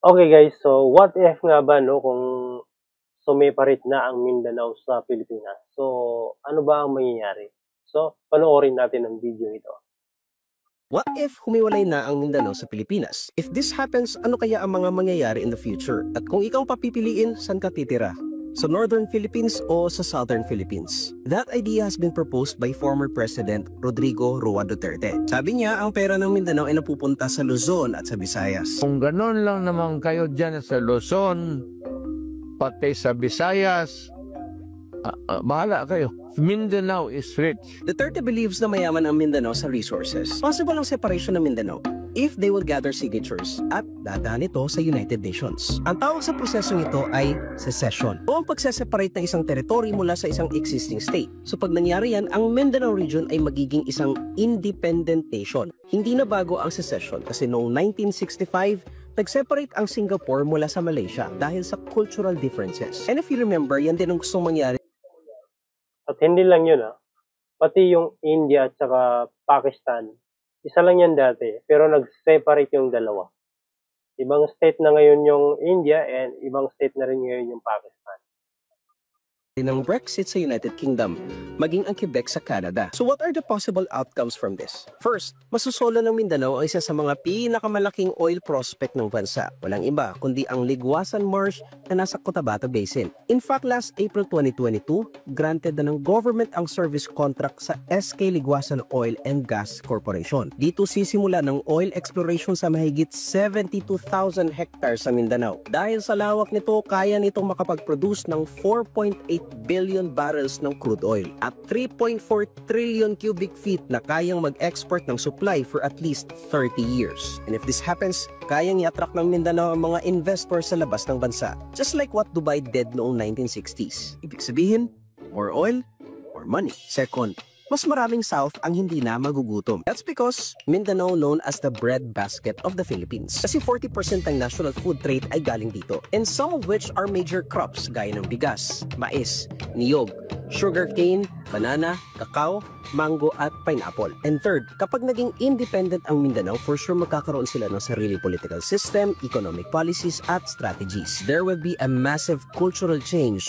Okay guys, so what if nga ba no kung sumiparit na ang Mindanao sa Pilipinas? So, ano ba ang mangyayari? So, panoorin natin ang video ito. What if humiwalay na ang Mindanao sa Pilipinas? If this happens, ano kaya ang mga mangyayari in the future? At kung ikaw papipiliin, saan ka titira? Sa Northern Philippines o sa Southern Philippines? That idea has been proposed by former President Rodrigo Roa Duterte. Sabi niya, ang pera ng Mindanao ay napupunta sa Luzon at sa Visayas. Kung gano'n lang naman kayo dyan sa Luzon, pati sa Visayas, bahala kayo. Mindanao is rich. Duterte believes na mayaman ang Mindanao sa resources. Possible ang separation ng Mindanao if they will gather signatures at dadaan ito sa United Nations. Ang tawag sa prosesong ito ay secession o ang pagseseparate ng isang territory mula sa isang existing state. So pag nangyari yan, ang Mindanao region ay magiging isang independent nation. Hindi na bago ang secession kasi noong 1965, nag-separate ang Singapore mula sa Malaysia dahil sa cultural differences. And if you remember, yan din ang gustong mangyari. At hindi lang yun pati yung India at saka Pakistan, isa lang yan dati, pero nag-separate yung dalawa. Ibang state na ngayon yung India and ibang state na rin ngayon yung Pakistan. Ng Brexit sa United Kingdom, maging ang Quebec sa Canada. So what are the possible outcomes from this? First, masusolo ng Mindanao ay isa sa mga pinakamalaking oil prospect ng bansa. Walang iba kundi ang Liguasan Marsh na nasa Cotabato Basin. In fact, last April 2022, granted na ng government ang service contract sa SK Liguasan Oil and Gas Corporation. Dito sisimula ng oil exploration sa mahigit 72,000 hectares sa Mindanao. Dahil sa lawak nito, kaya nitong makapag-produce ng 4.8 billion barrels ng crude oil at 3.4 trillion cubic feet na kayang mag-export ng supply for at least 30 years. And if this happens, kayang i-attract ng Mindanao ang mga investors sa labas ng bansa. Just like what Dubai did noong 1960s. Ibig sabihin, more oil, more money. Second, mas maraming South ang hindi na magugutom. That's because Mindanao known as the bread basket of the Philippines. Kasi 40% ng national food trade ay galing dito. And some of which are major crops gaya ng bigas, mais, niyog, sugarcane, banana, cacao, mango at pineapple. And third, kapag naging independent ang Mindanao, for sure magkakaroon sila ng sarili political system, economic policies at strategies. There will be a massive cultural change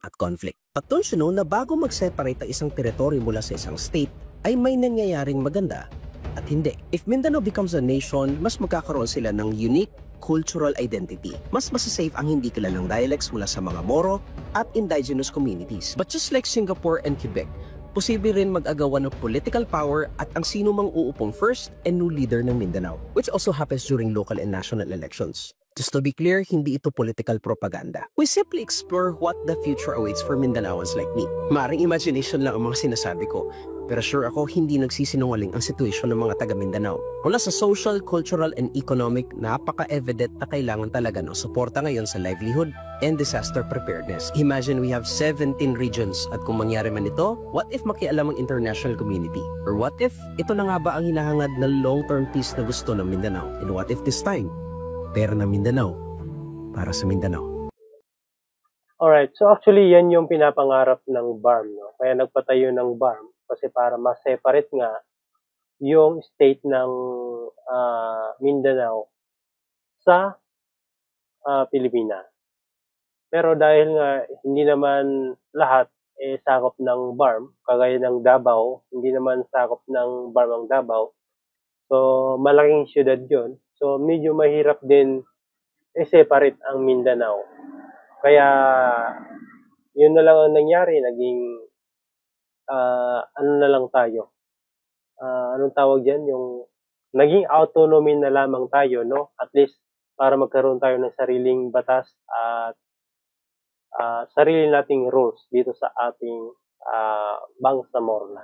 at conflict. But don't you know na bago mag-separate ang isang territory mula sa isang state, ay may nangyayaring maganda at hindi. If Mindanao becomes a nation, mas magkakaroon sila ng unique cultural identity. Mas masasafe ang hindi kilalang dialects mula sa mga Moro at indigenous communities. But just like Singapore and Quebec, posible rin mag-agawan ng political power at ang sino mang uupong first and new leader ng Mindanao, which also happens during local and national elections. Just to be clear, hindi ito political propaganda. We simply explore what the future awaits for Mindanaoans like me. Maring imagination lang ang mga sinasabi ko, pero sure ako hindi nagsisinungaling ang sitwasyon ng mga taga Mindanao. Mula sa social, cultural, and economic, napaka-evident na kailangan talaga ng suporta ngayon sa livelihood and disaster preparedness. Imagine we have 17 regions at kung mangyari man ito, what if makialam ang international community? Or what if ito na nga ba ang hinahangad na long-term peace na gusto ng Mindanao? And what if this time, pera ng Mindanao para sa Mindanao? Alright, so actually yan yung pinapangarap ng BARM. No? Kaya nagpatayo ng BARM kasi para ma-separate nga yung state ng Mindanao sa Pilipinas. Pero dahil nga hindi naman lahat sakop ng BARM, kagaya ng Davao, hindi naman sakop ng BARM ang Davao. So malaking syudad yun. So medyo mahirap din i-separate ang Mindanao. Kaya yun na lang ang nangyari, naging ano na lang tayo. Anong tawag diyan, yung naging autonomy na lamang tayo, no? At least para magkaroon tayo ng sariling batas at sarili nating rules dito sa ating Bangsamoro.